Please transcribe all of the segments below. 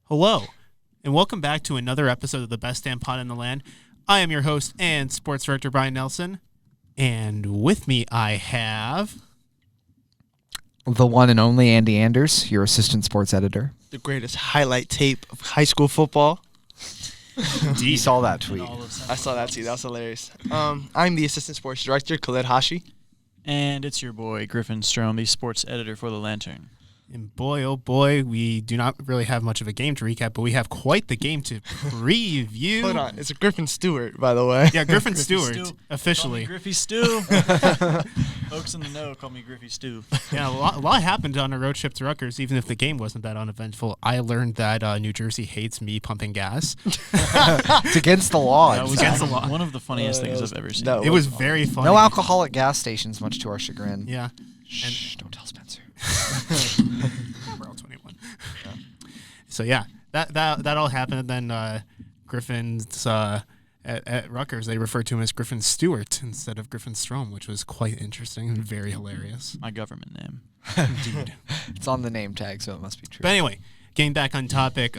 Hello, and welcome back to another episode of the Best Damn Pod in the Land. I am your host and sports director, Brian Nelson, and with me I have... The one and only Andy Anders, your assistant sports editor. The greatest highlight tape of high school football. You saw that tweet. I saw that too. That was hilarious. I'm the assistant sports director, Khaled Hashi. And it's your boy, Griffin Strom, the sports editor for The Lantern. And boy, oh boy, we do not really have much of a game to recap, but we have quite the game to preview. Hold on. It's Griffin Stewart, by the way. Yeah, Griffin Stewart, officially. Call me Griffey Stew. Folks in the know call me Griffey Stew. Yeah, a lot happened on a road trip to Rutgers, even if the game wasn't that uneventful. I learned that New Jersey hates me pumping gas. It's against the law. That was against the law. one of the funniest things I've ever seen. It was very funny. No alcoholic gas stations, much to our chagrin. Yeah. Shh, don't tell Spencer. We're all 21. Yeah. So yeah, that all happened. And then Griffin's at Rutgers, they referred to him as Griffin Stewart instead of Griffin Strom, which was quite interesting and very hilarious. My government name. Indeed. It's on the name tag, so it must be true. But anyway, getting back on topic,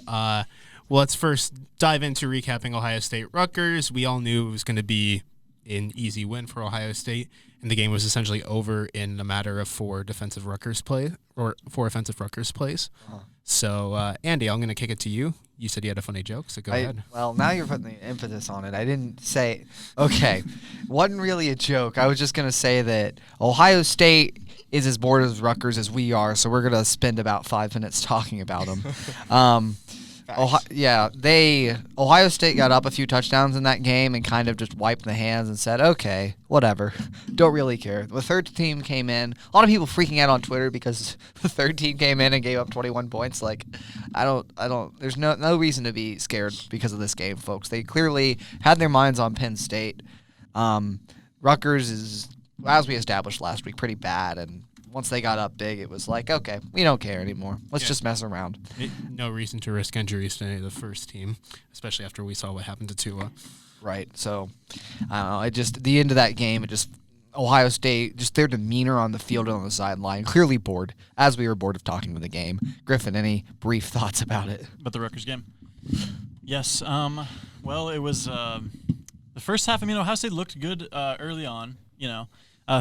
let's first dive into recapping Ohio State Rutgers. We all knew it was going to be an easy win for Ohio State, and the game was essentially over in a matter of four offensive Rutgers plays. Uh-huh. So, Andy, I'm going to kick it to you. You said you had a funny joke, so go ahead. Well, now you're putting the emphasis on it. I didn't say, okay, wasn't really a joke. I was just going to say that Ohio State is as bored as Rutgers as we are, so we're going to spend about 5 minutes talking about them. Ohio State got up a few touchdowns in that game and kind of just wiped the hands and said, okay, whatever. Don't really care. The third team came in. A lot of people freaking out on Twitter because the third team came in and gave up 21 points. Like, there's no reason to be scared because of this game, folks. They clearly had their minds on Penn State. Rutgers is, as we established last week, pretty bad, and once they got up big, it was like, okay, we don't care anymore. Let's just mess around. No reason to risk injuries to any of the first team, especially after we saw what happened to Tua. Right. So, the end of that game, Ohio State, just their demeanor on the field and on the sideline, clearly bored, as we were bored of talking to the game. Griffin, any brief thoughts about it? About the Rutgers game? Yes. Well, it was the first half. I mean, Ohio State looked good early on,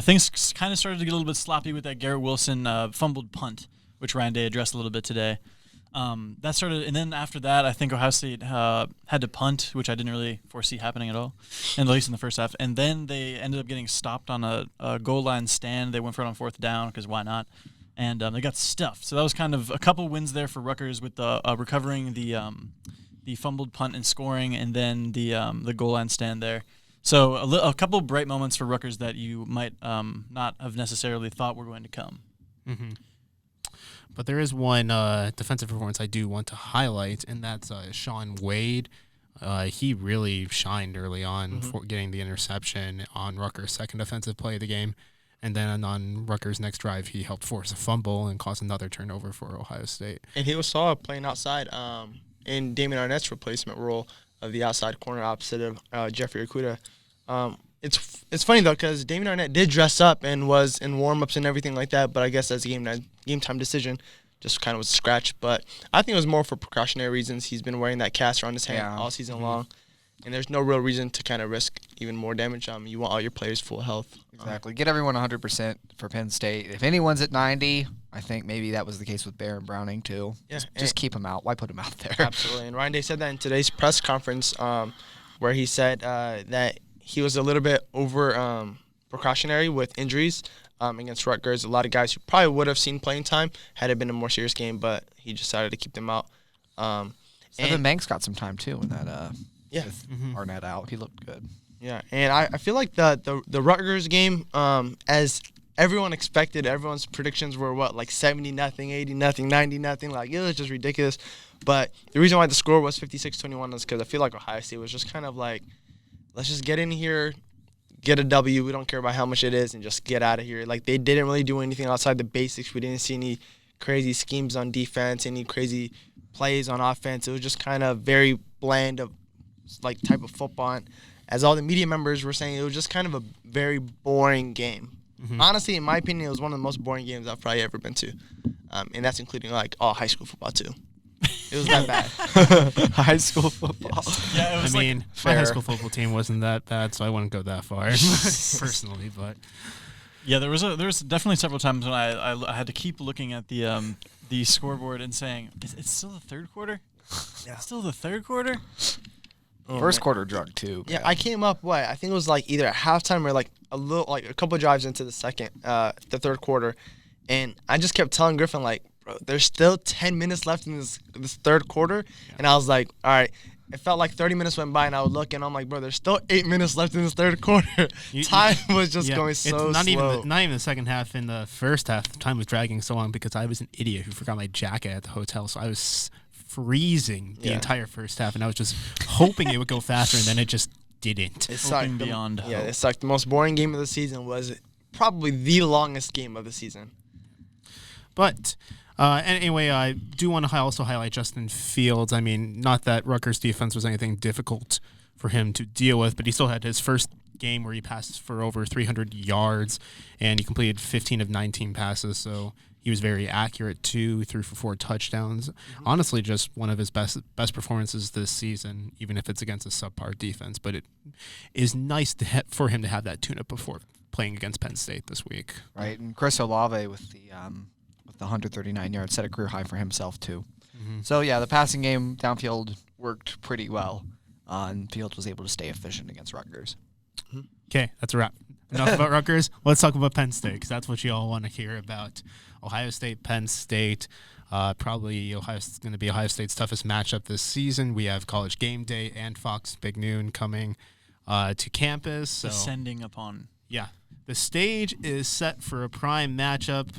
things kind of started to get a little bit sloppy with that Garrett Wilson fumbled punt, which Ryan Day addressed a little bit today. That started, and then after that, I think Ohio State had to punt, which I didn't really foresee happening at all, and at least in the first half. And then they ended up getting stopped on a goal line stand. They went for it on fourth down because why not? And they got stuffed. So that was kind of a couple wins there for Rutgers with recovering the fumbled punt and scoring, and then the goal line stand there. So a couple of bright moments for Rutgers that you might not have necessarily thought were going to come. Mm-hmm. But there is one defensive performance I do want to highlight, and that's Sean Wade. He really shined early on for getting the interception on Rutgers' second offensive play of the game. And then on Rutgers' next drive, he helped force a fumble and cause another turnover for Ohio State. And he was saw playing outside in Damien Arnett's replacement role of the outside corner opposite of Jeffrey Okudah. It's funny, though, because Damien Arnett did dress up and was in warm-ups and everything like that, but I guess that's a game-time decision. Just kind of was a scratch. But I think it was more for precautionary reasons. He's been wearing that cast around his hand all season long, and there's no real reason to kind of risk even more damage. You want all your players full health. Exactly. Get everyone 100% for Penn State. If anyone's at 90, I think maybe that was the case with Bear and Browning, too. Yeah, just keep them out. Why put them out there? Absolutely. And Ryan Day said that in today's press conference where he said that he was a little bit over precautionary with injuries against Rutgers. A lot of guys who probably would have seen playing time had it been a more serious game, but he decided to keep them out. Evan Banks got some time, too, in that with Arnett out. He looked good. Yeah, and I feel like the Rutgers game, as everyone expected, everyone's predictions were, 70-0, 80-0, 90-0. Like, it was just ridiculous. But the reason why the score was 56-21 is because I feel like Ohio State was just kind of like, let's just get in here, get a W. We don't care about how much it is, and just get out of here. Like, they didn't really do anything outside the basics. We didn't see any crazy schemes on defense, any crazy plays on offense. It was just kind of very bland of, type of football. And as all the media members were saying, it was just kind of a very boring game. Mm-hmm. Honestly, in my opinion, it was one of the most boring games I've probably ever been to. And that's including, all high school football, too. It was that bad. High school football. Yeah, it I was mean, my high fair. school football team wasn't that bad, so I wouldn't go that far personally. But Yeah, there was definitely several times when I had to keep looking at the scoreboard and saying, it's still the third quarter? Yeah. Still the third quarter? First quarter drug too. Yeah, I came up I think it was like either at halftime or like a couple drives into the third quarter, and I just kept telling Griffin like, bro, there's still 10 minutes left in this third quarter, and I was like, all right. It felt like 30 minutes went by, and I would look, and I'm like, bro, there's still 8 minutes left in this third quarter. Time was just going so not slow. Not even the second half. In the first half, time was dragging so long because I was an idiot who forgot my jacket at the hotel, so I was freezing the entire first half, and I was just hoping it would go faster, and then it just didn't. It Hoping sucked. beyond Yeah, hope. it sucked. The most boring game of the season was probably the longest game of the season. But anyway, I do want to also highlight Justin Fields. I mean, not that Rutgers' defense was anything difficult for him to deal with, but he still had his first game where he passed for over 300 yards, and he completed 15 of 19 passes, so he was very accurate too, threw for 4 touchdowns. Honestly, just one of his best performances this season, even if it's against a subpar defense. But it is nice for him to have that tune-up before playing against Penn State this week. Right, and Chris Olave with the 139 yards set a career high for himself too. So yeah, the passing game downfield worked pretty well, and Fields was able to stay efficient against Rutgers. Okay, that's a wrap. Enough about Rutgers. Let's talk about Penn State, because that's what you all want to hear about. Ohio State, Penn State. Probably going to be Ohio State's toughest matchup this season. We have College Game Day and Fox Big Noon coming to campus. So, Descending upon. yeah, the stage is set for a prime matchup,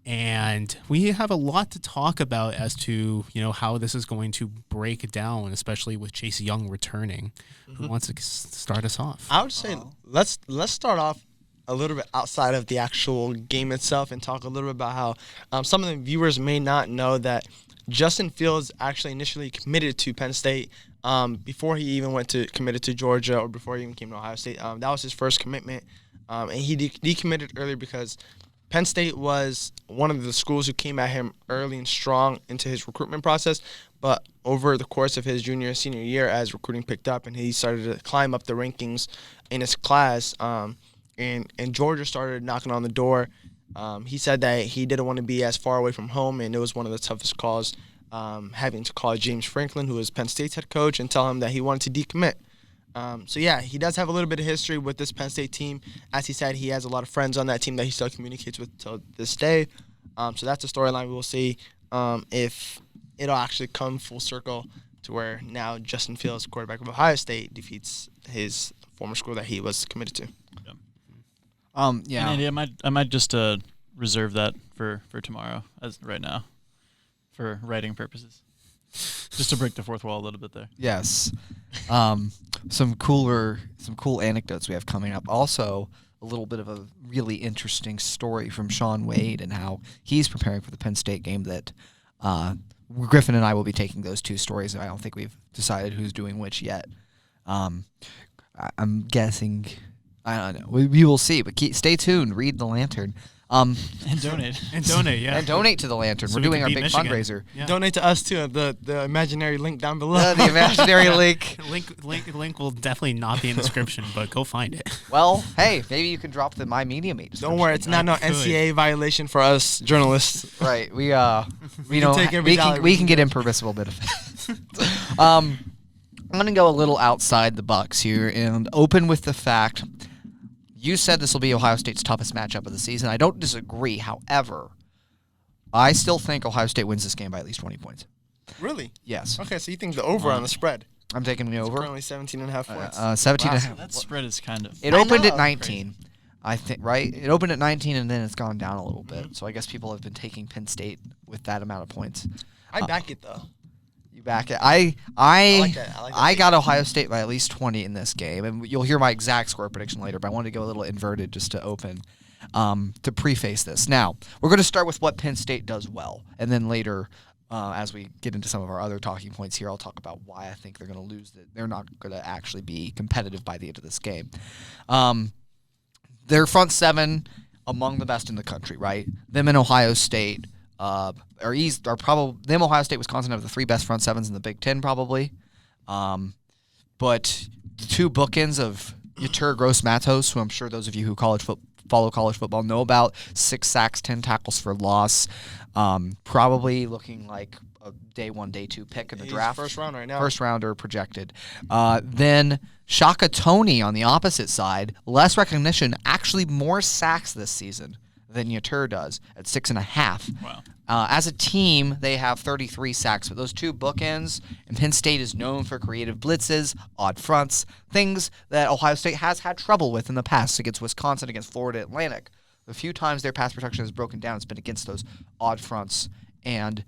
and we have a lot to talk about as to how this is going to break down, especially with Chase Young returning. Who wants to start us off? I would say let's start off a little bit outside of the actual game itself and talk a little bit about how some of the viewers may not know that Justin Fields actually initially committed to Penn State before he even committed to Georgia, or before he even came to Ohio State. That was his first commitment, and he decommitted earlier because Penn State was one of the schools who came at him early and strong into his recruitment process, but over the course of his junior and senior year, as recruiting picked up and he started to climb up the rankings in his class, and Georgia started knocking on the door, he said that he didn't want to be as far away from home, and it was one of the toughest calls, having to call James Franklin, who was Penn State's head coach, and tell him that he wanted to decommit. So yeah, he does have a little bit of history with this Penn State team. As he said, he has a lot of friends on that team that he still communicates with till this day. So that's a storyline we will see if it'll actually come full circle to where now Justin Fields, quarterback of Ohio State, defeats his former school that he was committed to. Yeah. And Andy, I might just reserve that for tomorrow, as right now, for writing purposes. Just to break the fourth wall a little bit there. Yes. Some cool anecdotes we have coming up. Also, a little bit of a really interesting story from Shaun Wade and how he's preparing for the Penn State game that Griffin and I will be taking those two stories. I don't think we've decided who's doing which yet. I'm guessing, I don't know. We will see, but stay tuned. Read the Lantern. And donate. And donate, yeah. And donate to the Lantern. So We're we doing can our beat big Michigan. fundraiser. Yeah. Donate to us too. The imaginary link down below. The imaginary link. Link will definitely not be in the description, but go find it. Well, hey, maybe you can drop the My Media Meet. Don't worry, it's not no could. NCAA violation for us journalists. Right. We can take every dollar we we can can get impermissible benefits. I'm gonna go a little outside the Bucks here and open with the fact you said this will be Ohio State's toughest matchup of the season. I don't disagree. However, I still think Ohio State wins this game by at least 20 points. Really? Yes. Okay, so you think the over on the spread? I'm taking the It's over. currently 17.5 points. 17 and a So half. that spread is kind of. It I opened know. at 19. I think, right? It opened at 19 and then it's gone down a little bit. So I guess people have been taking Penn State with that amount of points. I back it though. You back it. I like that. I like that. I got Ohio State by at least 20 in this game, and you'll hear my exact score prediction later. But I wanted to go a little inverted just to open, to preface this. Now we're going to start with what Penn State does well, and then later, as we get into some of our other talking points here, I'll talk about why I think they're going to lose. They're not going to actually be competitive by the end of this game. Their front seven among the best in the country, right? Them in Ohio State. or East are probably them. Ohio State, Wisconsin have the 3 best front sevens in the Big Ten, probably. But the 2 bookends of Yatur Gross-Matos, who I'm sure those of you who follow college football know about, 6 sacks, 10 tackles for loss, probably looking like a day 1, day 2 pick in the draft. First round right now. First rounder projected. Then Shaka Toney on the opposite side, less recognition, actually more sacks this season than Yatur does at 6.5. Wow. As a team, they have 33 sacks, but those 2 bookends, and Penn State is known for creative blitzes, odd fronts, things that Ohio State has had trouble with in the past against Wisconsin, against Florida Atlantic. The few times their pass protection has broken down, it's been against those odd fronts and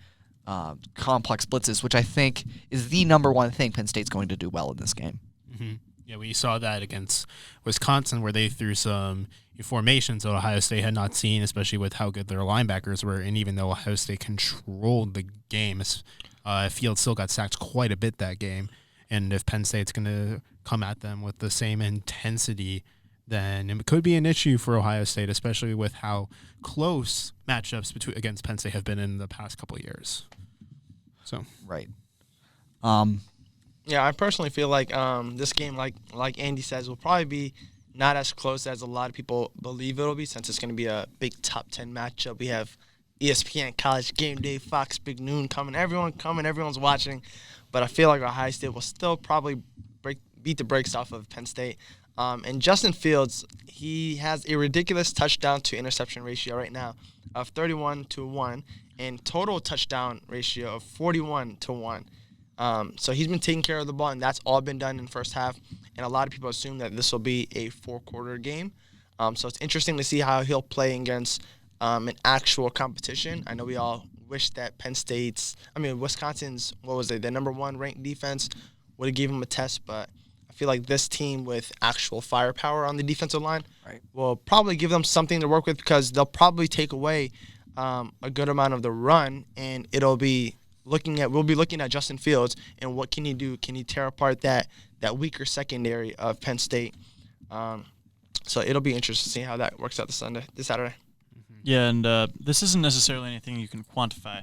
complex blitzes, which I think is the number one thing Penn State's going to do well in this game. Mm-hmm. Yeah, we saw that against Wisconsin where they threw some formations that Ohio State had not seen, especially with how good their linebackers were. And even though Ohio State controlled the game, Field still got sacked quite a bit that game. And if Penn State's going to come at them with the same intensity, then it could be an issue for Ohio State, especially with how close matchups against Penn State have been in the past couple of years. So right. Yeah, I personally feel like this game, like Andy says, will probably be not as close as a lot of people believe it'll be, since it's going to be a big top 10 matchup. We have ESPN College Game Day, Fox Big Noon coming. Everyone's watching. But I feel like Ohio State will still probably beat the brakes off of Penn State. And Justin Fields, he has a ridiculous touchdown to interception ratio right now of 31-1 and total touchdown ratio of 41-1. So he's been taking care of the ball, and that's all been done in the first half. And a lot of people assume that this will be a 4-quarter game. So it's interesting to see how he'll play against an actual competition. I know we all wish that Wisconsin's, the number 1 ranked defense would have given him a test, but I feel like this team with actual firepower on the defensive line will probably give them something to work with, because they'll probably take away a good amount of the run, and we'll be looking at Justin Fields and what can he do? Can he tear apart that weaker secondary of Penn State? So it'll be interesting to see how that works out this Saturday. Yeah, and this isn't necessarily anything you can quantify,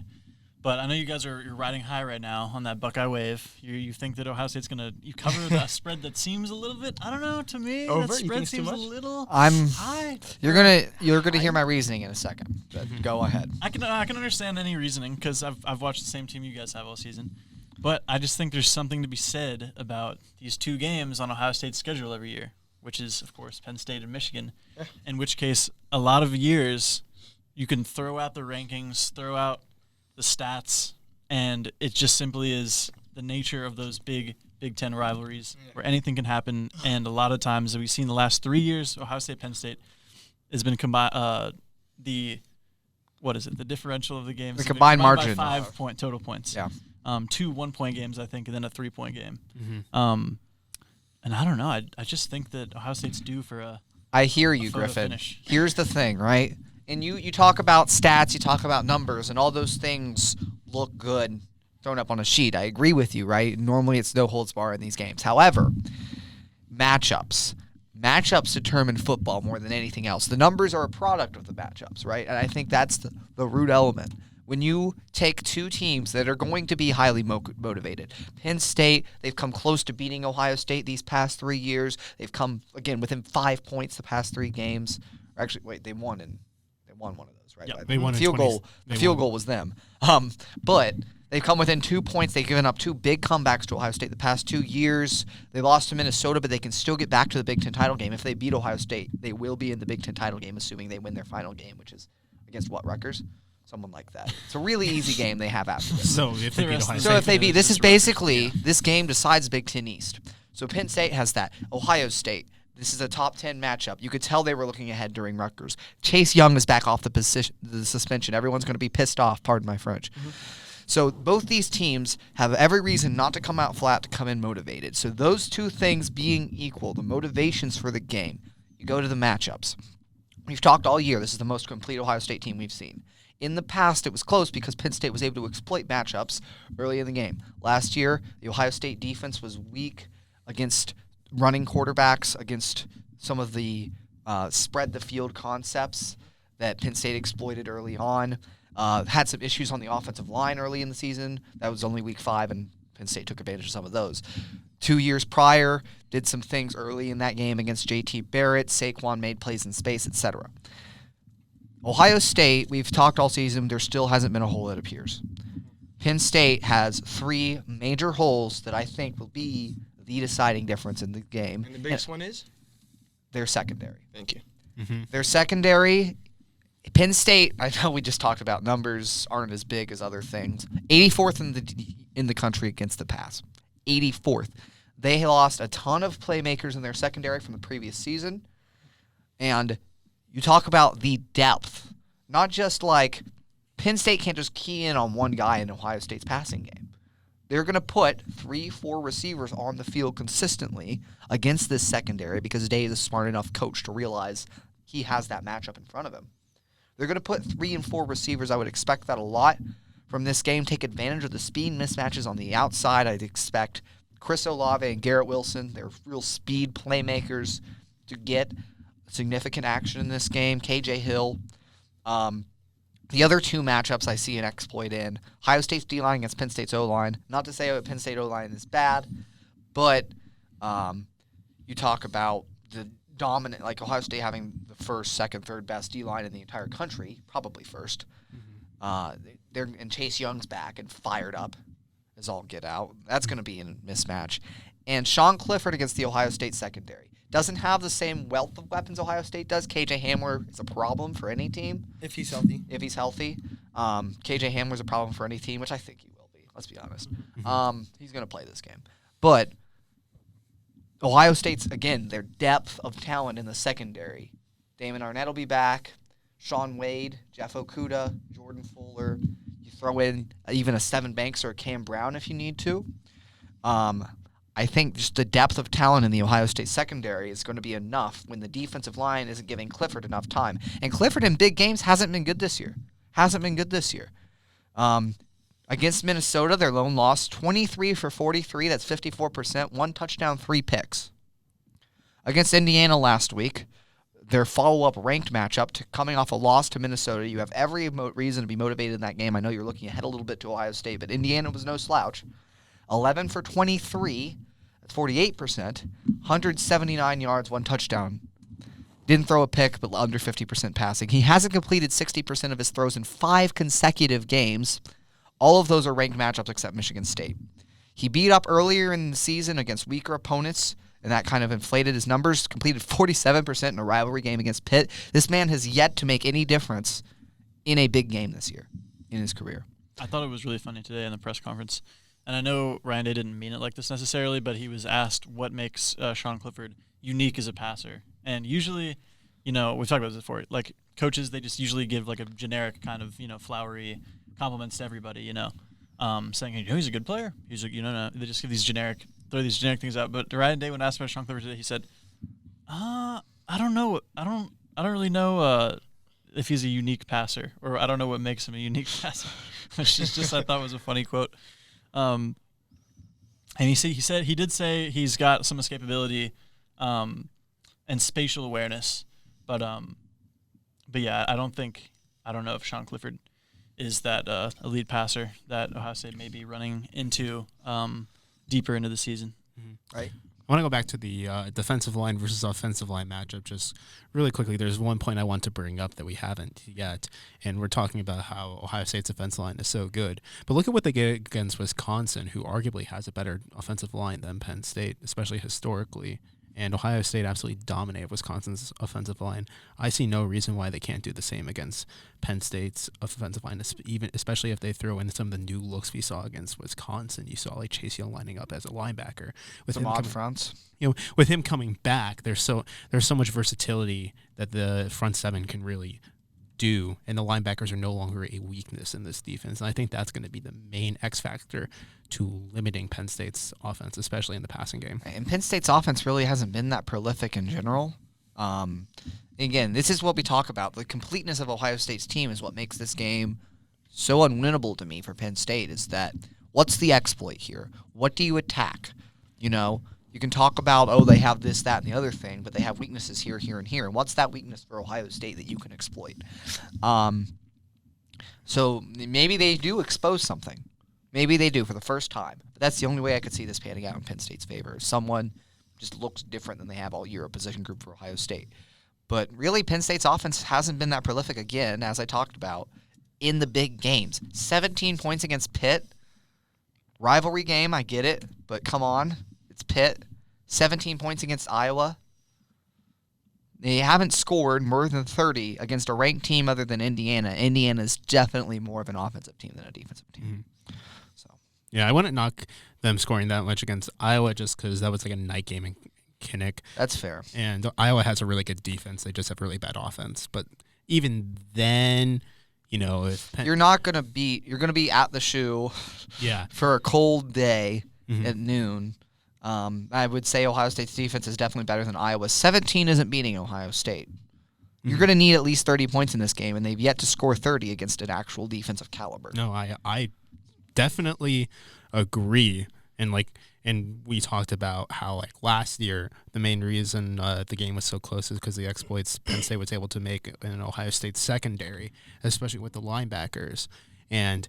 but I know you guys you're riding high right now on that Buckeye wave. You think that Ohio State's gonna cover the spread that seems a little bit, I don't know, to me over? That spread seems a little high. You're gonna hear my reasoning in a second. Go ahead. I can understand any reasoning, because I've watched the same team you guys have all season, but I just think there's something to be said about these 2 games on Ohio State's schedule every year, which is of course Penn State and Michigan. In which case, a lot of years you can throw out the rankings, throw out the stats, and it just simply is the nature of those big Big Ten rivalries where anything can happen. And a lot of times that we've seen the last 3 years, Ohio State, Penn State has been the differential of the games. The combined margin. By 5 total points. Yeah. 2 1-point games, I think, and then a 3-point game. Mm-hmm. And I don't know. I just think that Ohio State's due for a I hear you, photo Griffin. finish. Here's the thing, right? And you talk about stats, you talk about numbers, and all those things look good thrown up on a sheet. I agree with you, right? Normally it's no holds bar in these games. However, matchups determine football more than anything else. The numbers are a product of the matchups, right? And I think that's the root element. When you take 2 teams that are going to be highly motivated, Penn State, they've come close to beating Ohio State these past 3 years. They've come, again, within 5 points the past 3 games. Or actually, wait, they won one of those, right? Yeah, they won. The field goal was them. But they've come within 2 points. They've given up 2 big comebacks to Ohio State the past 2 years. They lost to Minnesota, but they can still get back to the Big Ten title game. If they beat Ohio State, they will be in the Big Ten title game, assuming they win their final game, which is against Rutgers? Someone like that. It's a really easy game they have after this. So if they beat Ohio State, this game decides Big Ten East. So Penn State has that. Ohio State. This is a top 10 matchup. You could tell they were looking ahead during Rutgers. Chase Young is back off the suspension. Everyone's going to be pissed off, pardon my French. Mm-hmm. So both these teams have every reason not to come out flat, to come in motivated. So those 2 things being equal, the motivations for the game, you go to the matchups. We've talked all year. This is the most complete Ohio State team we've seen. In the past, it was close because Penn State was able to exploit matchups early in the game. Last year, the Ohio State defense was weak against running quarterbacks, against some of the spread the field concepts that Penn State exploited early on. Had some issues on the offensive line early in the season. That was only week 5, and Penn State took advantage of some of those. 2 years prior, did some things early in that game against J.T. Barrett. Saquon made plays in space, etc. Ohio State, we've talked all season, there still hasn't been a hole, it appears. Penn State has 3 major holes that I think will be the deciding difference in the game. And the biggest one is? Their secondary. Thank you. Mm-hmm. Their secondary, Penn State, I know we just talked about numbers aren't as big as other things. 84th in the country against the pass. 84th. They lost a ton of playmakers in their secondary from the previous season. And you talk about the depth. Not just like Penn State can't just key in on one guy in Ohio State's passing game. They're going to put 3-4 receivers on the field consistently against this secondary because Dave is a smart enough coach to realize he has that matchup in front of him. They're going to put 3 and 4 receivers. I would expect that a lot from this game. Take advantage of the speed mismatches on the outside. I'd expect Chris Olave and Garrett Wilson, they're real speed playmakers, to get significant action in this game. KJ Hill. The other 2 matchups I see an exploit in, Ohio State's D-line against Penn State's O-line. Not to say Penn State O-line is bad, but you talk about the dominant, like Ohio State having the first, second, third best D-line in the entire country, probably first. And Chase Young's back and fired up as all get out. That's going to be a mismatch. And Sean Clifford against the Ohio State secondary. Doesn't have the same wealth of weapons Ohio State does. KJ Hamler is a problem for any team. If he's healthy. KJ Hamler's a problem for any team, which I think he will be. Let's be honest. He's going to play this game. But Ohio State's, again, their depth of talent in the secondary. Damon Arnett will be back. Sean Wade, Jeff Okuda, Jordan Fuller. You throw in even a Steven Banks or a Cam Brown if you need to. I think just the depth of talent in the Ohio State secondary is going to be enough when the defensive line isn't giving Clifford enough time. And Clifford in big games hasn't been good this year. Against Minnesota, their lone loss, 23 for 43. That's 54%. 1 touchdown, 3 picks. Against Indiana last week, their follow-up ranked matchup, coming off a loss to Minnesota. You have every reason to be motivated in that game. I know you're looking ahead a little bit to Ohio State, but Indiana was no slouch. 11 for 23. That's 48%. 179 yards, 1 touchdown. Didn't throw a pick, but under 50% passing. He hasn't completed 60% of his throws in 5 consecutive games. All of those are ranked matchups except Michigan State. He beat up earlier in the season against weaker opponents, and that kind of inflated his numbers. Completed 47% in a rivalry game against Pitt. This man has yet to make any difference in a big game this year in his career. I thought it was really funny today in the press conference. And I know Ryan Day didn't mean it like this necessarily, but he was asked what makes Sean Clifford unique as a passer. And usually, we've talked about this before, like coaches, they just usually give like a generic kind of, flowery compliments to everybody, saying, he's a good player. He's they just give throw these generic things out. But Ryan Day, when asked about Sean Clifford today, he said, I don't know. I don't really know if he's a unique passer, or I don't know what makes him a unique passer, which is just, I thought was a funny quote. And he did say he's got some escapability, and spatial awareness, but yeah, I don't know if Sean Clifford is that elite passer that Ohio State may be running into deeper into the season. Mm-hmm. Right. I want to go back to the defensive line versus offensive line matchup just really quickly. There's one point I want to bring up that we haven't yet, and we're talking about how Ohio State's offensive line is so good. But look at what they get against Wisconsin, who arguably has a better offensive line than Penn State, especially historically. And Ohio State absolutely dominated Wisconsin's offensive line. I see no reason why they can't do the same against Penn State's offensive line, especially if they throw in some of the new looks we saw against Wisconsin. You saw like Chase Young lining up as a linebacker with some odd fronts. With him coming back, there's so much versatility that the front seven can really do, and the linebackers are no longer a weakness in this defense. And I think that's going to be the main X factor to limiting Penn State's offense, especially in the passing game. And Penn State's offense really hasn't been that prolific in general. Again, this is what we talk about. The completeness of Ohio State's team is what makes this game so unwinnable to me for Penn State, is that what's the exploit here? What do you attack? You can talk about, they have this, that, and the other thing, but they have weaknesses here, here, and here. And what's that weakness for Ohio State that you can exploit? So maybe they do expose something. Maybe they do for the first time. But that's the only way I could see this panning out in Penn State's favor. Someone just looks different than they have all year, a position group for Ohio State. But really, Penn State's offense hasn't been that prolific again, as I talked about, in the big games. 17 points against Pitt. Rivalry game, I get it. But come on, it's Pitt. 17 points against Iowa. They haven't scored more than 30 against a ranked team other than Indiana. Indiana is definitely more of an offensive team than a defensive team. So, yeah, I wouldn't knock them scoring that much against Iowa just because that was like a night game in Kinnick. that's fair. And Iowa has a really good defense. They just have really bad offense. But even then, if Penn, You're going to be at the shoe yeah, for a cold day at noon. I would say Ohio State's defense is definitely better than Iowa's. 17 isn't beating Ohio State. You're going to need at least 30 points in this game, and they've yet to score 30 against an actual defensive caliber. no, I definitely agree. And we talked about how last year the main reason the game was so close is because the exploits Penn State was able to make in Ohio State's secondary, especially with the linebackers. And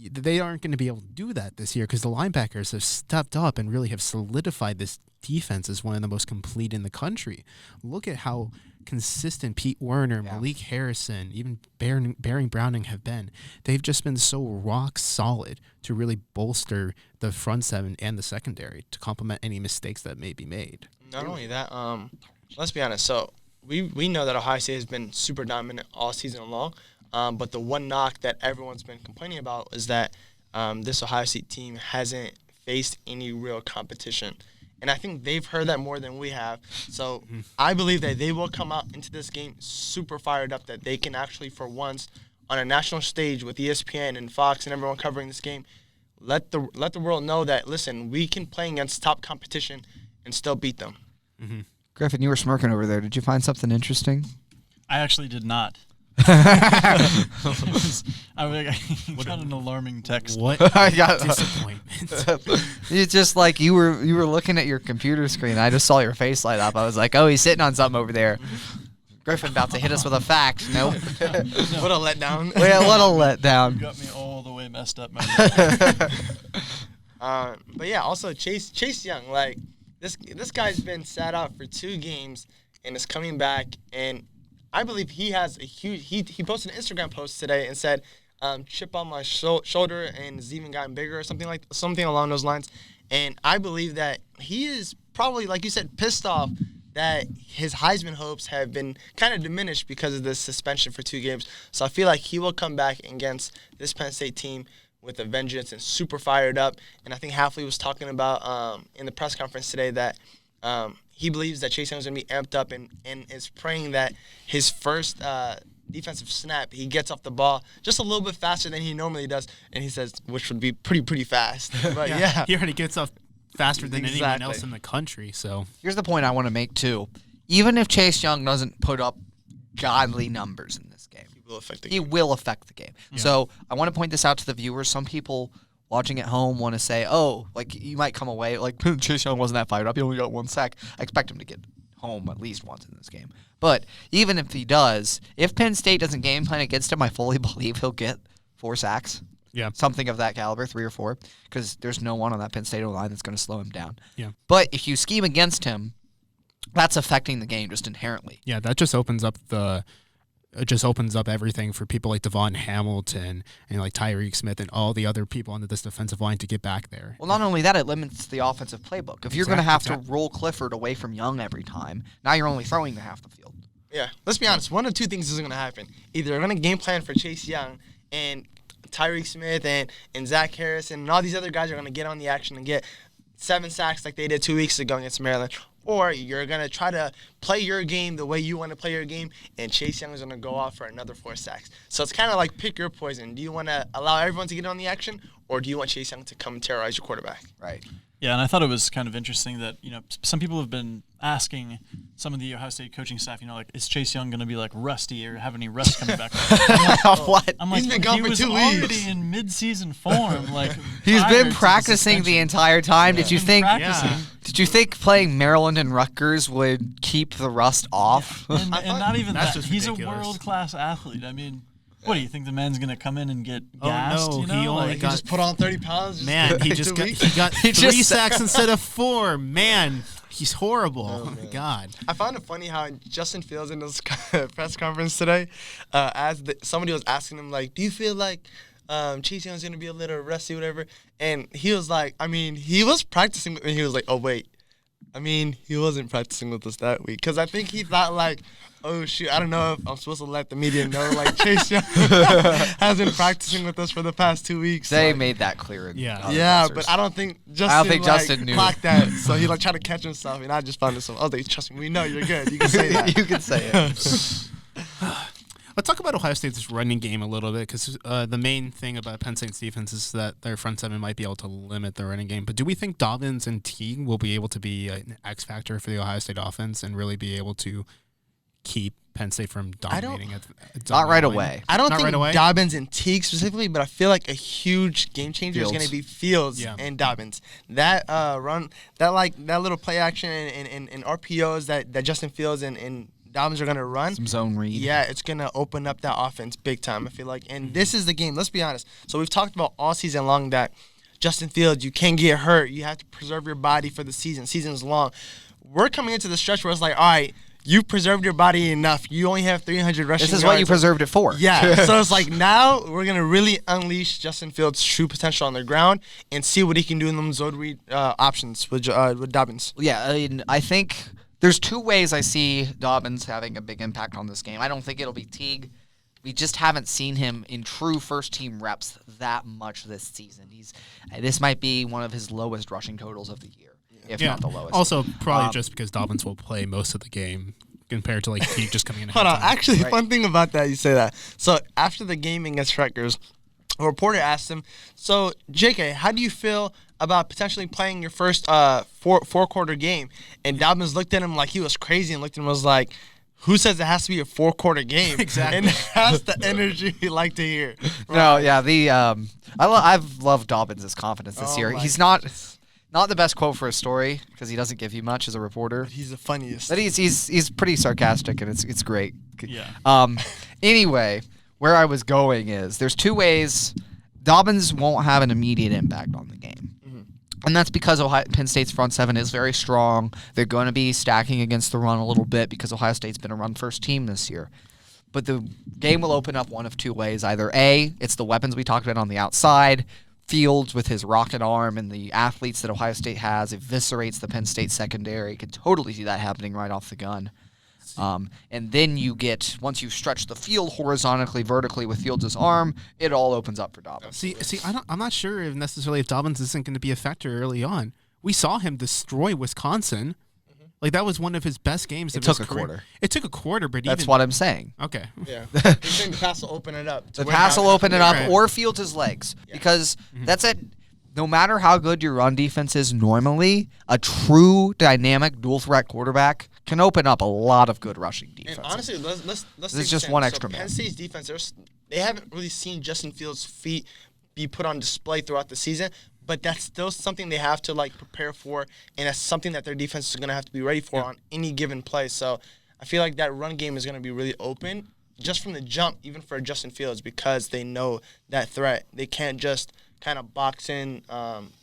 they aren't going to be able to do that this year because the linebackers have stepped up and really have solidified this defense as one of the most complete in the country. Look at how consistent Pete Werner, Malik Harrison, even Baring Browning have been. They've just been so rock solid to really bolster the front seven and the secondary to complement any mistakes that may be made. Not only that, let's be honest. So we know that Ohio State has been super dominant all season long. But the one knock that everyone's been complaining about is that this Ohio State team hasn't faced any real competition. And I think they've heard that more than we have. So I believe that they will come out into this game super fired up, that they can actually, for once, on a national stage with ESPN and Fox and everyone covering this game, let the world know that, listen, we can play against top competition and still beat them. Mm-hmm. Griffin, you were smirking over there. Did you find something interesting? I actually did not. I got an alarming text. What I got disappointment. It's just like you were looking at your computer screen. I just saw your face light up. I was like, oh, he's sitting on something over there. Griffin about to hit us with a fact. Nope. What a letdown. Yeah, what a You letdown. got me all the way messed up. But yeah, also Chase Young, this guy's been sat out for 2 games and is coming back, and I believe he has a huge. He posted an Instagram post today and said, "Chip on my shoulder and it's even gotten bigger," or something along those lines. And I believe that he is probably, like you said, pissed off that his Heisman hopes have been kind of diminished because of this suspension for 2 games. So I feel like he will come back against this Penn State team with a vengeance and super fired up. And I think Hafley was talking about in the press conference today that he believes that Chase Young is going to be amped up and is praying that his first defensive snap, he gets off the ball just a little bit faster than he normally does. And he says, which would be pretty fast. But yeah. He already gets off faster than anyone Exactly. else in the country. So Here's the point I want to make, too. Even if Chase Young doesn't put up godly numbers in this game, He will affect the he game. will affect the game. Yeah. So I want to point this out to the viewers. Some people watching at home want to say, oh, you might come away, Chase Young wasn't that fired up. He only got 1 sack. I expect him to get home at least once in this game. But even if he does, if Penn State doesn't game plan against him, I fully believe he'll get 4 sacks. yeah, Something of that caliber, 3 or 4, because there's no one on that Penn State line that's going to slow him down. yeah, But if you scheme against him, that's affecting the game just inherently. yeah. That just opens up everything for people like Devon Hamilton and Tyreek Smith and all the other people on this defensive line to get back there. Well, not only that, it limits the offensive playbook. If you're going to have to Exactly. roll Clifford away from Young every time, now you're only throwing to half the field. Yeah, let's be honest. One of 2 things is going to happen. Either they're going to game plan for Chase Young and Tyreek Smith and Zach Harrison and all these other guys are going to get on the action and get 7 sacks like they did 2 weeks ago against Maryland. Or you're going to try to play your game the way you want to play your game, and Chase Young is going to go off for another 4 sacks. So it's kind of like pick your poison. Do you want to allow everyone to get on the action, or do you want Chase Young to come and terrorize your quarterback? Right. Yeah, and I thought it was kind of interesting that, some people have been asking some of the Ohio State coaching staff, is Chase Young going to be rusty or have any rust coming back? What? I'm like, He's been gone he for was 2 already weeks. in mid-season form. He's prior been to practicing the suspension. entire time. Did you Been think? practicing. Yeah. Did you think playing Maryland and Rutgers would keep the rust off? And not even That's that. just He's ridiculous. a world-class athlete. I mean, What do you think the man's gonna come in and get Oh, gassed? no, you know? he only He got- just put on 30 pounds. Man, he in just 2 got weeks. he got He 3 just- sacks instead of 4. Man, he's horrible. Oh my man. God. I found it funny how Justin Fields in this press conference today, somebody was asking him like, "Do you feel like Chase Young's gonna be a little rusty, whatever?" And he was like, "I mean, he was practicing," and he was like, "Oh wait, I mean, he wasn't practicing with us that week," because I think he thought like, "Oh shoot, I don't know if I'm supposed to let the media know like Chase Young has been practicing with us for the past 2 weeks." They like, made that clear. yeah, but I don't think Justin Justin knew. clocked that, so he like tried to catch himself, and I just found it so. I was like, "Trust me, we know you're good. You can say that." You can say it. Let's talk about Ohio State's running game a little bit, because the main thing about Penn State's defense is that their front seven might be able to limit the running game. But do we think Dobbins and Teague will be able to be an X factor for the Ohio State offense and really be able to keep Penn State from dominating it? Not right away. I don't Not think right away? Dobbins and Teague specifically, but I feel like a huge game changer is Fields. going to be Fields Yeah. and Dobbins. That run, that little play action and RPOs that Justin Fields and Dobbins are going to run. Some zone read. Yeah, it's going to open up that offense big time, I feel like. And this is the game. Let's be honest. So we've talked about all season long that Justin Fields, you can't get hurt. You have to preserve your body for the season. Season's long. We're coming into the stretch where it's like, all right, you preserved your body enough. You only have 300 rushing yards. This is what you preserved it for. Yeah, so it's like now we're going to really unleash Justin Fields' true potential on the ground and see what he can do in them zone read options with Dobbins. Yeah, I think there's 2 ways I see Dobbins having a big impact on this game. I don't think it'll be Teague. We just haven't seen him in true first-team reps that much this season. This might be one of his lowest rushing totals of the year, if not the lowest. Also, probably just because Dobbins will play most of the game compared to like Teague just coming in. Hold on. halftime. Actually, Right. fun thing about that, you say that. So after the game against Rutgers, a reporter asked him, "So, JK, how do you feel about potentially playing your first four-quarter game?" And Dobbins looked at him like he was crazy and looked at him and was like, "Who says it has to be a 4-quarter game?" Exactly. And that's the energy we like to hear. No, yeah, I've loved Dobbins' confidence this Oh year. my He's not the best quote for a story because he doesn't give you much as a reporter. He's the funniest. But he's pretty sarcastic and it's great. Yeah. Anyway, where I was going is there's 2 ways Dobbins won't have an immediate impact on the game. And that's because Penn State's front seven is very strong. They're going to be stacking against the run a little bit because Ohio State's been a run-first team this year. But the game will open up one of 2 ways. Either A, it's the weapons we talked about on the outside. Fields with his rocket arm and the athletes that Ohio State has eviscerates the Penn State secondary. Could totally see that happening right off the gun. And then you get, once you stretch the field horizontally, vertically with Fields' arm, it all opens up for Dobbins. See, I'm not sure if necessarily if Dobbins isn't going to be a factor early on. We saw him destroy Wisconsin. Like that was one of his best games. It of his took a career. quarter. It took a quarter, but That's even what I'm saying. okay. Yeah. You're saying the pass will open it up. The pass will open it up Right. or Fields' legs because that's it. No matter how good your run defense is normally, a true dynamic dual threat quarterback can open up a lot of good rushing defense. And honestly, let's This take is a just stand. one So extra man. Penn State's defense, they haven't really seen Justin Fields' feet be put on display throughout the season, but that's still something they have to like prepare for, and that's something that their defense is going to have to be ready for on any given play. So I feel like that run game is going to be really open just from the jump, even for Justin Fields, because they know that threat. They can't just kind of box in,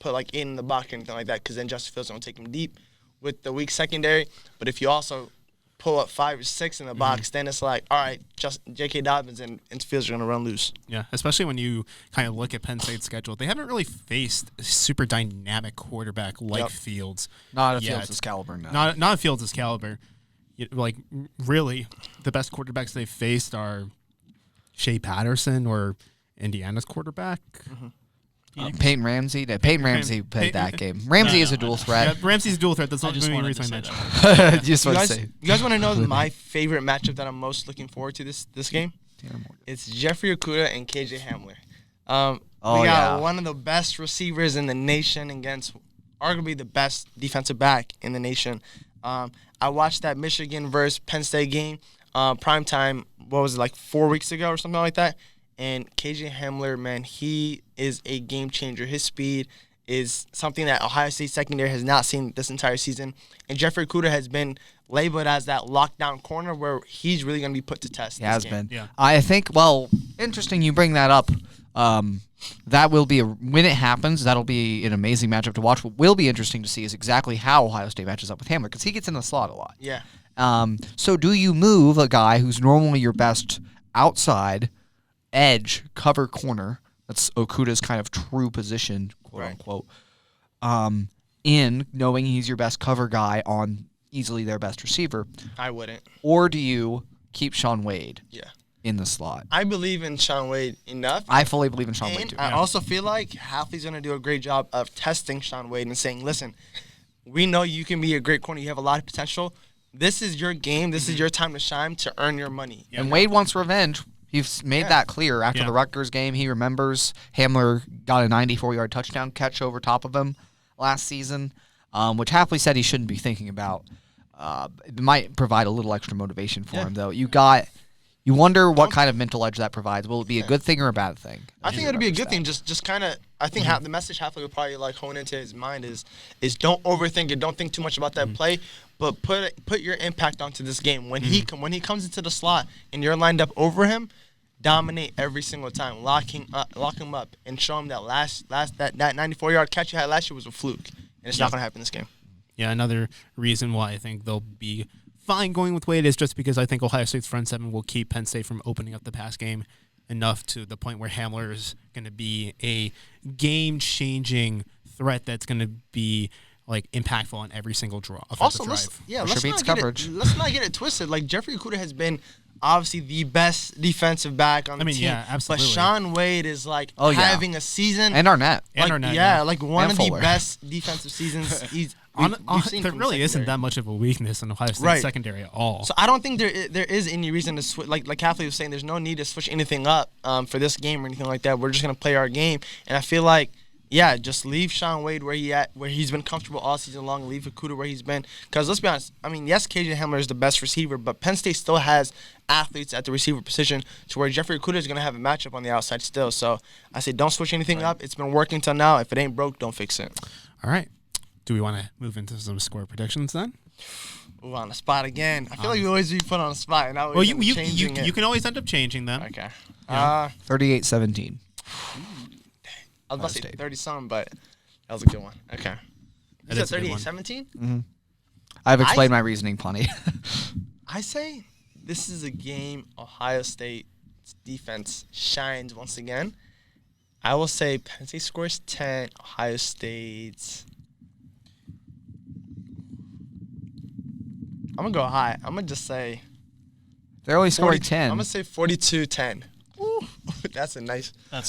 put like in the box or anything like that, because then Justin Fields don't take him deep with the weak secondary. But if you also pull up 5 or 6 in the box, then it's like, all right, just J.K. Dobbins and Fields are going to run loose. Yeah, especially when you kind of look at Penn State's schedule. They haven't really faced a super dynamic quarterback like Yep. Fields. Not a yet. Fields' caliber, no. Not a Fields' caliber. Like, really, the best quarterbacks they've faced are Shea Patterson or Indiana's quarterback. Peyton Ramsey. Peyton Ramsey played that game. Ramsey is a dual Yeah, threat. Ramsey's a dual threat. That's I not the just main wanted to reason I say mentioned. that. Just You want to guys, say. you guys want to know my favorite matchup that I'm most looking forward to this game? It's Jeffrey Okudah and KJ Hamler. Oh, We got yeah. one of the best receivers in the nation against arguably the best defensive back in the nation. I watched that Michigan versus Penn State game, prime time, what was it, like 4 weeks ago or something like that? And KJ Hamler, man, he is a game changer. His speed is something that Ohio State secondary has not seen this entire season. And Jeffrey Okudah has been labeled as that lockdown corner where he's really going to be put to test. He has this game. been. Yeah. I think, well, Interesting you bring that up. That will be when it happens. That'll be an amazing matchup to watch. What will be interesting to see is exactly how Ohio State matches up with Hamler because he gets in the slot a lot. Yeah. So do you move a guy who's normally your best outside edge cover corner? That's Okuda's kind of true position, quote unquote. In knowing he's your best cover guy on easily their best receiver. I wouldn't. Or do you keep Shaun Wade? Yeah. In the slot. I believe in Shaun Wade enough. I fully believe in Shaun Wade too. I also feel like Hafley's going to do a great job of testing Shaun Wade and saying, listen, we know you can be a great corner. You have a lot of potential. This is your game. This is your time to shine to earn your money. And Wade wants revenge. He's made that clear after the Rutgers game. He remembers Hamler got a 94-yard touchdown catch over top of him last season, which Hafley said he shouldn't be thinking about. It might provide a little extra motivation for him, though. You wonder what kind of mental edge that provides. Will it be a good thing or a bad thing? I think it'll be a good thing. Just kind of, I think the message Hafley will probably like hone into his mind is don't overthink it. Don't think too much about that play, but put your impact onto this game. When he comes into the slot and you're lined up over him, dominate every single time. Lock him up and show him that that 94-yard catch you had last year was a fluke, and it's not going to happen this game. Yeah, another reason why I think they'll be fine going with Wade is just because I think Ohio State's front seven will keep Penn State from opening up the pass game enough to the point where Hamler is going to be a game-changing threat that's going to be like impactful on every single drive. Also, let's not get it twisted. Like Jeffrey Okudah has been obviously the best defensive back on the team. Yeah, absolutely. But Shaun Wade is like having a season and Arnett. Like one of the best defensive seasons we've seen. There really isn't that much of a weakness in Ohio State secondary at all. So I don't think there is any reason to switch. Like Hafley was saying, there's no need to switch anything up for this game or anything like that. We're just gonna play our game, and I feel like. Yeah, just leave Shaun Wade where he's been comfortable all season long. Leave Okudah where he's been. Because let's be honest, I mean, yes, KJ Hamler is the best receiver, but Penn State still has athletes at the receiver position to where Jeffrey Okudah is going to have a matchup on the outside still. So I say don't switch anything up. It's been working till now. If it ain't broke, don't fix it. All right. Do we want to move into some score predictions then? Ooh, on the spot again. I feel like we always be put on the spot. And you can always end up changing them. Okay. 38-17. I was about to say 30-something, but that was a good one. Okay. You said 38-17? Mm-hmm. I've explained my reasoning plenty. I say this is a game Ohio State's defense shines once again. I will say Penn State scores 10, Ohio State's... I'm going to go high. I'm going to just say... They're only scoring 10. I'm going to say 42-10. Ooh, that's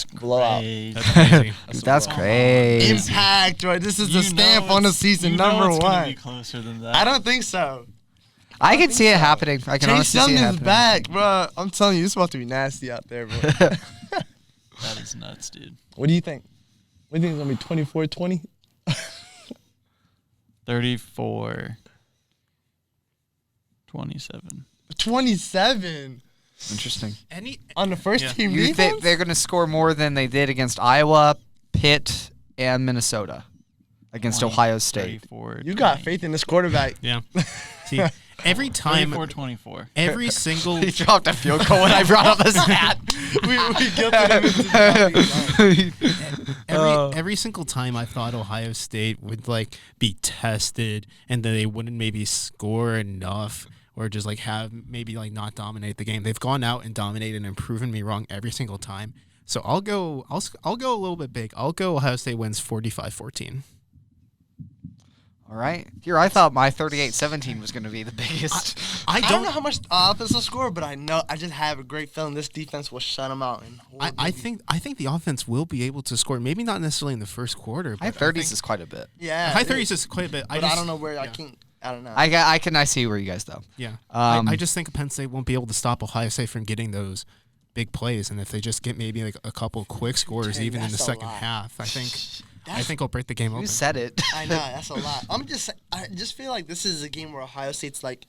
blowout. That's crazy. That's crazy. Impact, right? This is the stamp on the season, number one. Be closer than that. I don't think so. I can see it happening. I can honestly see it happening. Back, bro. I'm telling you, it's about to be nasty out there, bro. That is nuts, dude. What do you think? What do you think it's going to be, 24-20? 34-27. 27? Interesting. On the first team You defense? think they're going to score more than they did against Iowa, Pitt, and Minnesota against Ohio State? You got faith in this quarterback. Yeah. See, every time 24-24. Every single He dropped a field goal when I brought up the stat. we guilted him into every single time I thought Ohio State would like be tested and that they wouldn't maybe score enough or just like have maybe like not dominate the game. They've gone out and dominated and proven me wrong every single time. So I'll go a little bit big. I'll go Ohio State wins 45-14. All right. Here, I thought my 38-17 was going to be the biggest. I don't know how much offense will score, but I just have a great feeling this defense will shut them out. I think the offense will be able to score. Maybe not necessarily in the first quarter. But High 30s is quite a bit. Yeah. High 30s is quite a bit. But I don't know where I can't. I don't know. I see where you guys though. Yeah. I just think Penn State won't be able to stop Ohio State from getting those big plays, and if they just get maybe like a couple quick scores, even in the second half, I think I'll break the game open. You said it. I know, that's a lot. I just feel like this is a game where Ohio State's like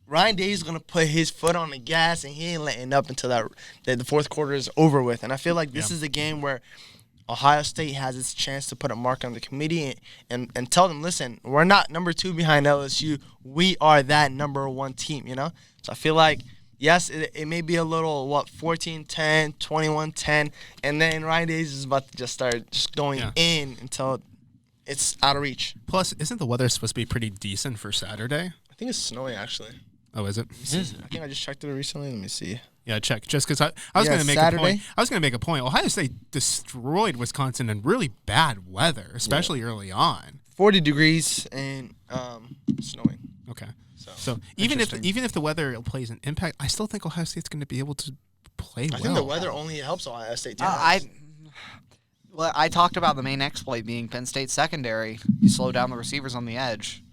Ryan Day's gonna put his foot on the gas and he ain't letting up until the fourth quarter is over with. And I feel like this is a game where Ohio State has its chance to put a mark on the committee and tell them, listen, we're not number 2 behind LSU. We are that number 1 team, you know? So I feel like Yes, it may be a little, 14-10, 21-10, and then Ryan Days is about to just start just going in until it's out of reach. Plus, isn't the weather supposed to be pretty decent for Saturday? I think it's snowing, actually. Oh, is it? Is it? I think I just checked it recently. Let me see. Yeah, check. Just because I was Yeah, going to make Saturday. a point. I was going to make a point. Ohio State destroyed Wisconsin in really bad weather, especially early on. 40 degrees and snowing. Okay. So even if Interesting. the weather plays an impact, I still think Ohio State's going to be able to play well. I think the weather only helps Ohio State too. I talked about the main exploit being Penn State secondary. You slow down the receivers on the edge.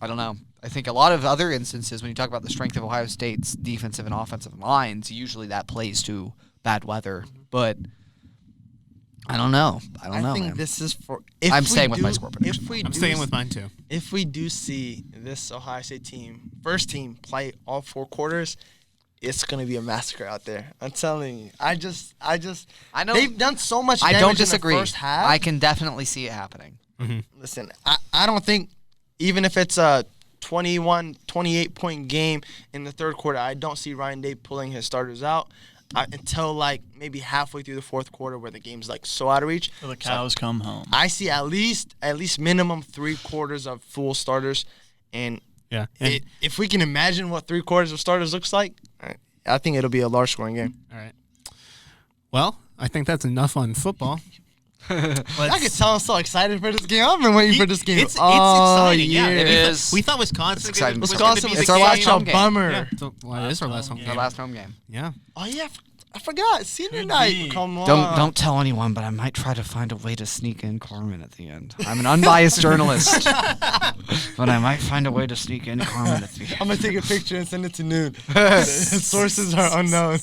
I don't know. I think a lot of other instances when you talk about the strength of Ohio State's defensive and offensive lines, usually that plays to bad weather. But I don't know. I think man. This is for. I'm staying with my score prediction. I'm staying with mine too. If we do see this Ohio State team, first team, play all 4 quarters, it's gonna be a massacre out there. I'm telling you. I know they've done so much damage I don't disagree. in the first half. I can definitely see it happening. Mm-hmm. Listen, I don't think even if it's a 28-point game in the third quarter, I don't see Ryan Day pulling his starters out until like maybe halfway through the fourth quarter where the game's like so out of reach. Till the cows come home. I see at least minimum 3 quarters of full starters, and if we can imagine what 3 quarters of starters looks like, I think it'll be a large scoring game. All right. Well, I think that's enough on football. I could tell I'm so excited for this game. I've been waiting for this game. It's exciting. Yeah, It is. We thought Wisconsin. It's exciting. was Wisconsin, gonna be it's the our last game. home game. Bummer. Yeah, it is our last home It's game. Our last home game. Yeah. Oh yeah, I forgot. Senior Could night. be. Come on. Don't tell anyone, but I might try to find a way to sneak in Carmen at the end. I'm an unbiased journalist, but I might find a way to sneak in Carmen at the end. I'm gonna take a picture and send it to Noon. Sources are unknown.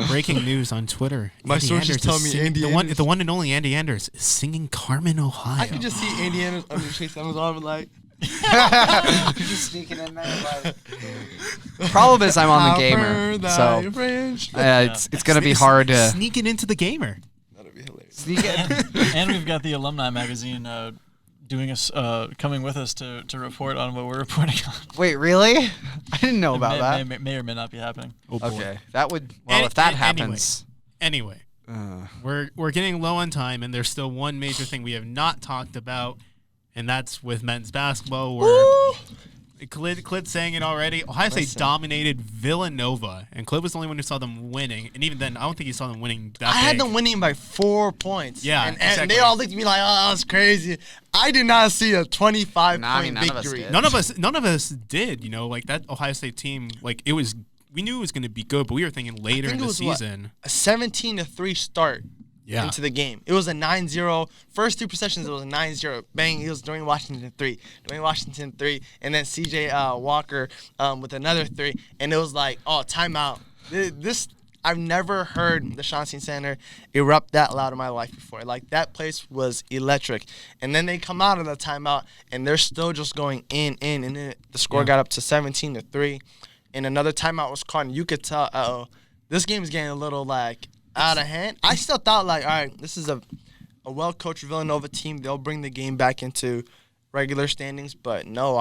Breaking news on Twitter. My Andy sources Anders tell is me singing- Andy the one, Anders- the one and only Andy Anders is singing Carmen, Ohio. I can just see Andy Anders under Chase Evans' arm and like. Just sneaking in there. Problem is, I'm on the gamer, so it's gonna be hard to sneak it into the gamer. That'd be hilarious. sneak it. And we've got the alumni magazine doing us coming with us to report on what we're reporting on. Wait, really? I didn't know about that. May or may not be happening. Oh boy. Okay, that would. Well, if that happens, Anyway, we're getting low on time, and there's still one major thing we have not talked about, and that's with men's basketball. Where Clid saying it already. Ohio State dominated Villanova, and Clid was the only one who saw them winning. And even then, I don't think he saw them winning that I had big. them winning by 4 points. Yeah, and exactly. they all looked at me like, "Oh, that's crazy." I did not see a 25-point none of us victory. did. None of us did. You know, like that Ohio State team. Like it was. We knew it was going to be good, but we were thinking later in think it the was what? season. A 17-3 start into the game. It was a 9-0. First 3 possessions, it was a 9-0. Bang, it was Dwayne Washington 3. And then C.J. Walker with another 3. And it was like, oh, timeout. This I've never heard the Schottenstein Center erupt that loud in my life before. Like, that place was electric. And then they come out of the timeout, and they're still just going in. And then the score got up to 17-3. And another timeout was called, and you could tell, this game is getting a little, like, out of hand. I still thought, like, all right, this is a well-coached Villanova team. They'll bring the game back into regular standings. But no,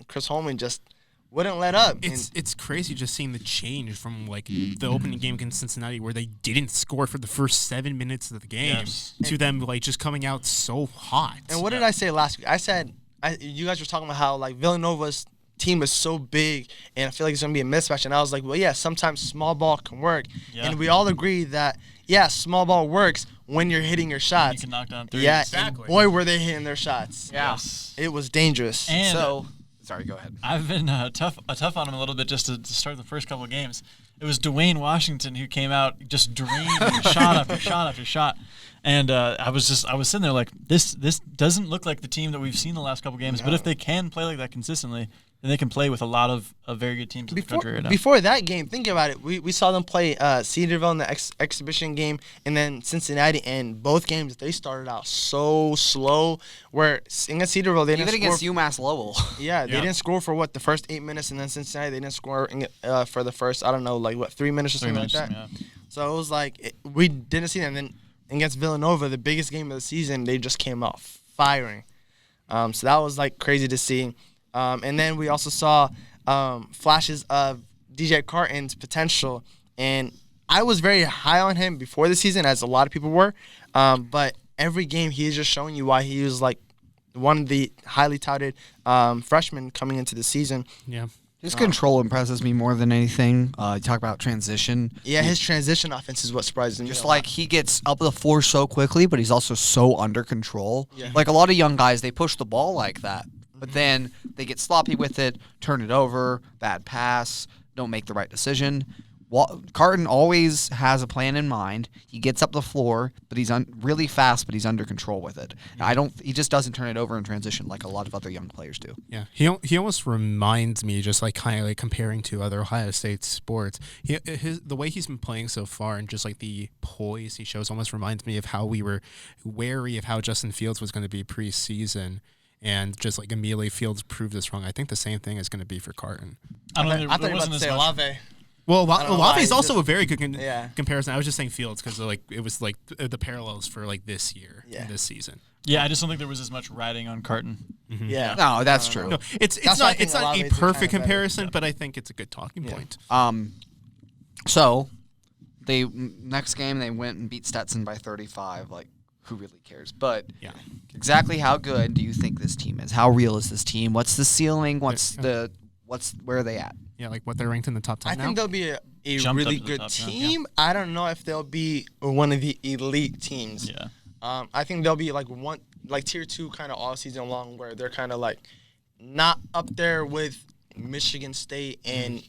Chris Holman just wouldn't let up. It's crazy just seeing the change from, like, the opening game against Cincinnati where they didn't score for the first 7 minutes of the game to them, like, just coming out so hot. And what did I say last week? I said, you guys were talking about how, like, Villanova's team is so big, and I feel like it's going to be a mismatch. And I was like, well, yeah, sometimes small ball can work. Yeah. And we all agree that, yeah, small ball works when you're hitting your shots. You can knock down threes. Yeah, exactly. And boy, were they hitting their shots. Yeah. Yes. It was dangerous. And sorry, go ahead. I've been tough on him a little bit just to start the first couple of games. It was Dwayne Washington who came out just draining shot after shot after shot. And I was sitting there like, this doesn't look like the team that we've seen the last couple of games. No. But if they can play like that consistently, then they can play with a lot of very good teams in the country right now. Before that game, think about it. We saw them play Cedarville in the exhibition game, and then Cincinnati. And both games, they started out so slow. Where against Cedarville, they didn't even score. against UMass Lowell. Yeah, they didn't score for the first 8 minutes, and then Cincinnati, they didn't score for the first 3 minutes or something like that. Yeah. So it was like we didn't see that. And then against Villanova, the biggest game of the season, they just came out firing. So that was like crazy to see. And then we also saw flashes of DJ Carton's potential, and I was very high on him before the season, as a lot of people were. But every game, he is just showing you why he was like one of the highly touted freshmen coming into the season. Yeah. His control impresses me more than anything. You talk about transition. Yeah, his transition offense is what surprises me. Just like he gets up the floor so quickly, but he's also so under control. Yeah. Like a lot of young guys, they push the ball like that, but then they get sloppy with it, turn it over, bad pass, don't make the right decision. Carton always has a plan in mind. He gets up the floor, but he's really fast, but he's under control with it. He just doesn't turn it over in transition like a lot of other young players do. Yeah, he almost reminds me, just like kind of like comparing to other Ohio State sports. The way he's been playing so far and just like the poise he shows almost reminds me of how we were wary of how Justin Fields was going to be preseason. And just like immediately Fields proved us wrong. I think the same thing is going to be for Carton. I thought you were about to say Olave. Well, Olave is he's also just- a very good Yeah. comparison. I was just saying Fields because like it was like the parallels for like this year and this season. Yeah, I just don't think there was as much riding on Carton. Yeah. No, that's true. No, it's That's why I not think a Olave is perfect kinda better. comparison, but I think it's a good talking point. So they next game they went and beat Stetson by 35. Like, who really cares? But Yeah. exactly how good do you think this team is? How real is this team? What's the ceiling? Where are they at? Yeah, like what they're ranked in the top 10 I now. think they'll be a Jumped really up to the good top 10, team. I don't know if they'll be one of the elite teams. Yeah. I think they'll be like tier 2 kind of all season long, where they're kind of like not up there with Michigan State and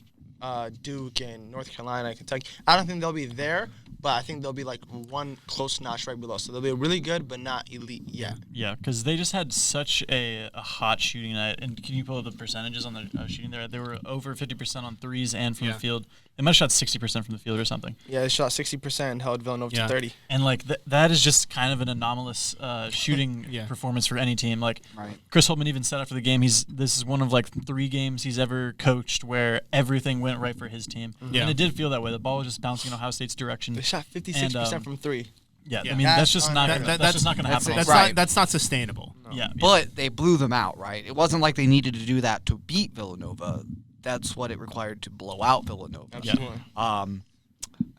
Duke and North Carolina, Kentucky. I don't think they'll be there, but I think they'll be like one close notch right below. So they'll be really good, but not elite yet. Yeah, because they just had such a hot shooting night. And can you pull up the percentages on the shooting there? They were over 50% on threes and from the field. They might have shot 60% from the field or something. Yeah, they shot 60% and held Villanova to 30. And like that is just kind of an anomalous shooting performance for any team. Like Chris Holtman even said after the game, this is one of like 3 games he's ever coached where everything went right for his team. Yeah. And it did feel that way. The ball was just bouncing in Ohio State's direction. They shot 56% from 3. Yeah, Yeah. I mean that's just not gonna happen. That's not sustainable. Yeah, But they blew them out, right? It wasn't like they needed to do that to beat Villanova. That's what it required to blow out Villanova. Absolutely. I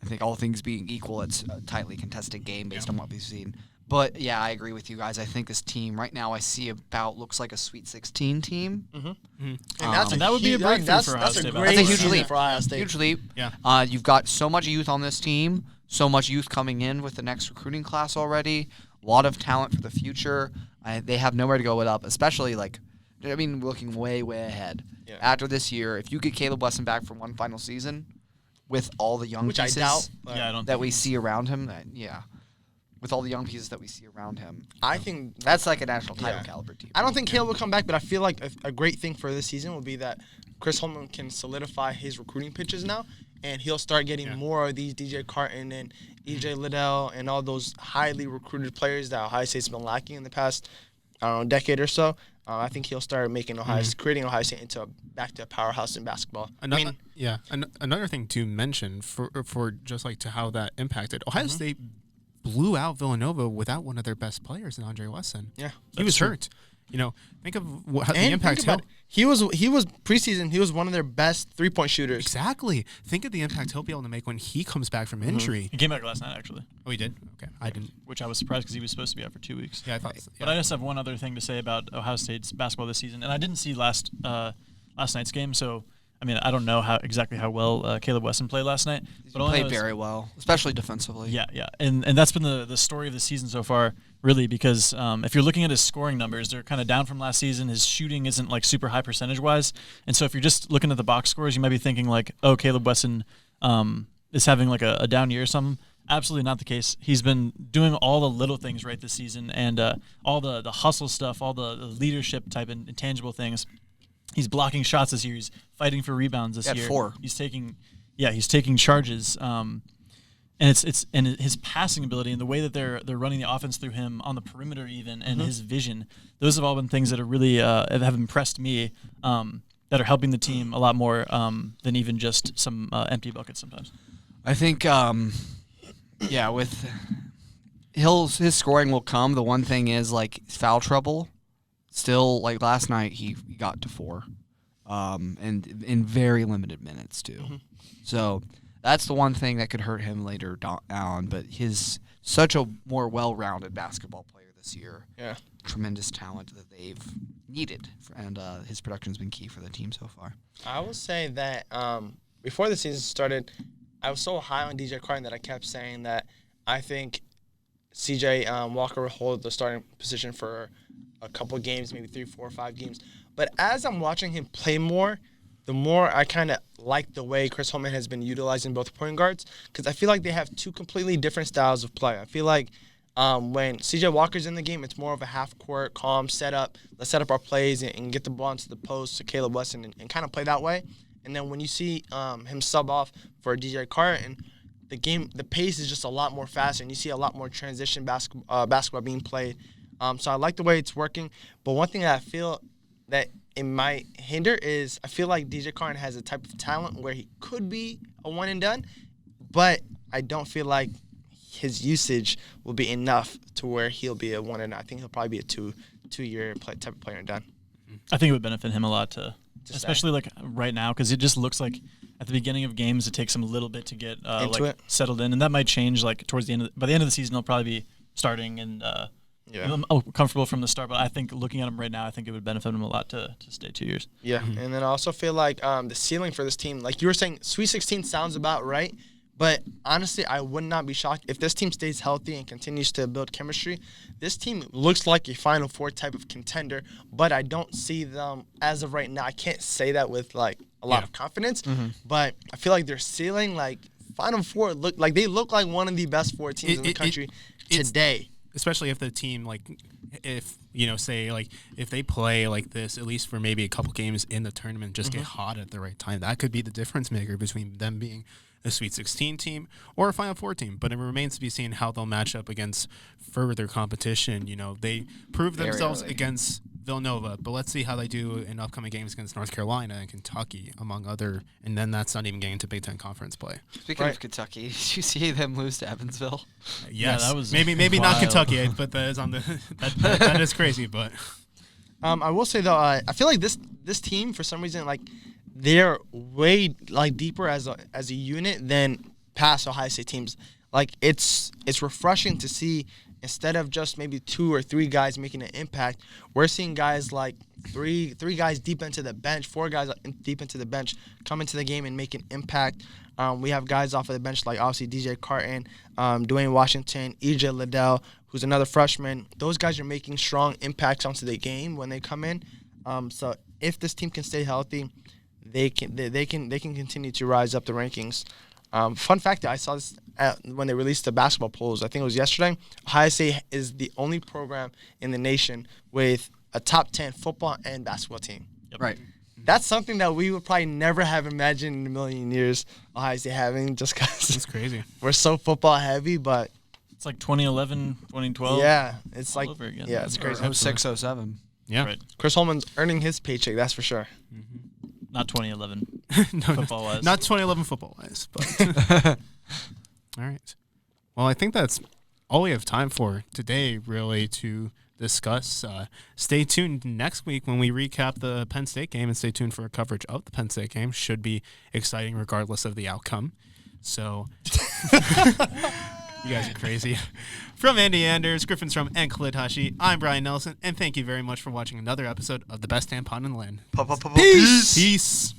think all things being equal, it's a tightly contested game based on what we've seen. But yeah, I agree with you guys. I think this team right now looks like a Sweet 16 team. And that would be a breakthrough for Ohio That's a State. great That's a huge season leap. for Ohio State. Huge leap. Yeah. You've got so much youth on this team, so much youth coming in with the next recruiting class already. A lot of talent for the future. They have nowhere to go but up, especially looking way, way ahead. Yeah. After this year, if you get Caleb Wesson back for one final season with all the young Which pieces I doubt. But Yeah, I don't that think we see around him, with all the young pieces that we see around him, I think that's like a national title Yeah. caliber team. I don't think Caleb will come back, but I feel like a great thing for this season will be that Chris Holtman can solidify his recruiting pitches now, and he'll start getting more of these DJ Carton and EJ Liddell and all those highly recruited players that Ohio State's been lacking in the past, decade or so. I think he'll start making creating Ohio State into back to a powerhouse in basketball. Another thing to mention for just like to how that impacted Ohio State blew out Villanova without one of their best players in Andre Wesson. Yeah, he was hurt. Think of the impact he was preseason. He was one of their best 3-point shooters. Exactly. Think of the impact he'll be able to make when he comes back from injury. He came back last night, actually. Oh, he did? Okay. I didn't. Which I was surprised because he was supposed to be out for 2 weeks. Yeah, I thought so. Yeah. But I just have one other thing to say about Ohio State's basketball this season. And I didn't see last night's game, so I mean, I don't know exactly how well Caleb Wesson played last night. He played very well, especially defensively. Yeah. And that's been the story of the season so far, really, because if you're looking at his scoring numbers, they're kind of down from last season. His shooting isn't like super high percentage-wise. And so if you're just looking at the box scores, you might be thinking like, oh, Caleb Wesson is having like a down year or something. Absolutely not the case. He's been doing all the little things right this season, and all the hustle stuff, all the leadership type and intangible things. He's blocking shots this year. He's fighting for rebounds this year. 4. He's taking charges. And it's his passing ability and the way that they're running the offense through him on the perimeter even, and his vision. Those have all been things that are really have impressed me. That are helping the team a lot more than even just some empty buckets sometimes. I think, with his scoring will come. The one thing is like foul trouble. Still, like last night, he got to 4. and in very limited minutes too. So that's the one thing that could hurt him later on. But he's such a more well-rounded basketball player this year. Yeah. Tremendous talent that they've needed, and his production's been key for the team so far. I will say that before the season started, I was so high on DJ Carton that I kept saying that I think CJ Walker will hold the starting position for a couple of games, maybe 3, 4, 5 games. But as I'm watching him play more, the more I kind of like the way Chris Holtmann has been utilizing both point guards, because I feel like they have two completely different styles of play. I feel like when CJ Walker's in the game, it's more of a half-court, calm setup. Let's set up our plays and get the ball into the post to Caleb Weston and kind of play that way. And then when you see him sub off for DJ Carton, the pace is just a lot more faster, and you see a lot more transition basketball being played. So I like the way it's working. But one thing that I feel that it might hinder is I feel like DJ Carton has a type of talent where he could be a one and done, but I don't feel like his usage will be enough to where he'll be a one and done. I think he'll probably be a two-year type of player and done. I think it would benefit him a lot especially like right now, because it just looks like at the beginning of games it takes him a little bit to get settled in, and that might change like towards the end. By the end of the season, he'll probably be starting and comfortable from the start. But I think looking at him right now, I think it would benefit him a lot to stay 2 years. Yeah, and then I also feel like the ceiling for this team, like you were saying, Sweet 16 sounds about right. But honestly, I would not be shocked if this team stays healthy and continues to build chemistry. This team looks like a Final Four type of contender, but I don't see them as of right now. I can't say that with like a lot of confidence, but I feel like their ceiling, like Final Four, look like one of the best 4 teams in the country today. Especially if the team, like, if if they play like this, at least for maybe a couple games in the tournament, just get hot at the right time. That could be the difference maker between them being a Sweet 16 team or a Final Four team. But it remains to be seen how they'll match up against further competition. You know, they proved themselves against Villanova, but let's see how they do in upcoming games against North Carolina and Kentucky, among other. And then that's not even getting to Big Ten Conference play. Speaking of Kentucky, did you see them lose to Evansville? Yes, yeah, that was maybe not Kentucky, but that is on the that is crazy. But I will say though, I feel like this team for some reason like they're way like deeper as a unit than past Ohio State teams. Like it's refreshing to see. Instead of just maybe 2 or 3 guys making an impact, we're seeing guys like three guys deep into the bench, 4 guys deep into the bench come into the game and make an impact. We have guys off of the bench like obviously DJ Carton, Dwayne Washington, EJ Liddell, who's another freshman. Those guys are making strong impacts onto the game when they come in. So if this team can stay healthy, they can continue to rise up the rankings. Fun fact, I saw this when they released the basketball polls. I think it was yesterday. Ohio State is the only program in the nation with a top 10 football and basketball team. Yep. Right. That's something that we would probably never have imagined in a million years Ohio State having, just because it's crazy. We're so football heavy, but it's like 2011, 2012. Yeah, it's all like over again. Yeah, it's crazy. 06, 07. Yeah. Right. Chris Holman's earning his paycheck, that's for sure. Not 2011 no, football wise. Not 2011 football wise, but all right. Well, I think that's all we have time for today, really, to discuss. Stay tuned next week when we recap the Penn State game, and stay tuned for a coverage of the Penn State game. Should be exciting regardless of the outcome. So you guys are crazy. From Andy Anders, Griffin Strom, and Khalid Hashi, I'm Brian Nelson, and thank you very much for watching another episode of the Best Damn Pod in the Land. Peace! Peace!